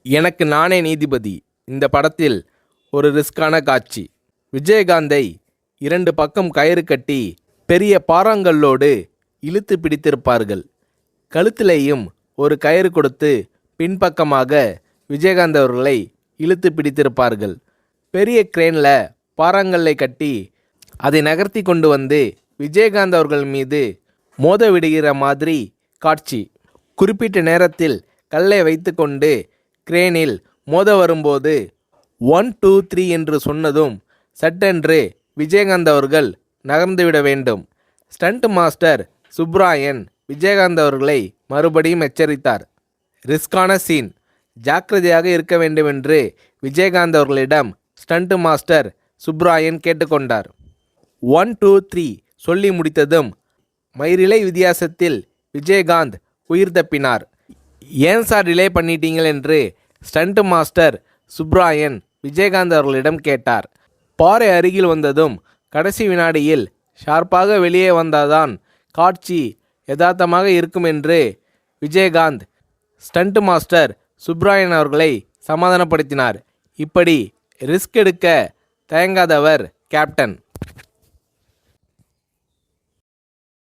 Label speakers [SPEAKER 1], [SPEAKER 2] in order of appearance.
[SPEAKER 1] எனக்கு நானே நீதிபதி. இந்த படத்தில் ஒரு ரிஸ்கான காட்சி. விஜயகாந்தை 2 பக்கம் கயிறு கட்டி பெரிய பாறாங்கல்லோடு இழுத்து பிடித்திருப்பார்கள். கழுத்திலேயும் ஒரு கயிறு கொடுத்து பின்பக்கமாக விஜயகாந்த் அவர்களை இழுத்து பிடித்திருப்பார்கள். பெரிய கிரேனில் பாறாங்கல்லை கட்டி அதை நகர்த்தி கொண்டு வந்து விஜயகாந்த் அவர்கள் மீது மோத விடுகிற மாதிரி காட்சி. குறிப்பிட்ட நேரத்தில் கல்லை வைத்து கொண்டு கிரேனில் மோத வரும்போது 1 2 3 என்று சொன்னதும் சட்டென்று விஜயகாந்த் அவர்கள் நகர்ந்துவிட வேண்டும். ஸ்டண்ட் மாஸ்டர் சுப்ராயன் விஜயகாந்த் அவர்களை மறுபடியும் எச்சரித்தார். ரிஸ்கான சீன், ஜாக்கிரதையாக இருக்க வேண்டுமென்று விஜயகாந்த் அவர்களிடம் ஸ்டண்ட் மாஸ்டர் சுப்ராயன் கேட்டுக்கொண்டார். 1 2 3 சொல்லி முடித்ததும் மயிரிழை வித்தியாசத்தில் விஜயகாந்த் உயிர் தப்பினார். ஏன் சார் டிலே பண்ணிட்டீங்கள் என்று ஸ்டண்ட் மாஸ்டர் சுப்ராயன் விஜயகாந்த் அவர்களிடம் கேட்டார். பாறை அருகில் வந்ததும் கடைசி வினாடியில் ஷார்ப்பாக வெளியே வந்தாதான் காட்சி யதார்த்தமாக இருக்கும் என்று விஜயகாந்த் ஸ்டண்ட் மாஸ்டர் சுப்ராயன் அவர்களை சமாதானப்படுத்தினார். இப்படி ரிஸ்க் எடுக்க தயங்காதவர் கேப்டன்.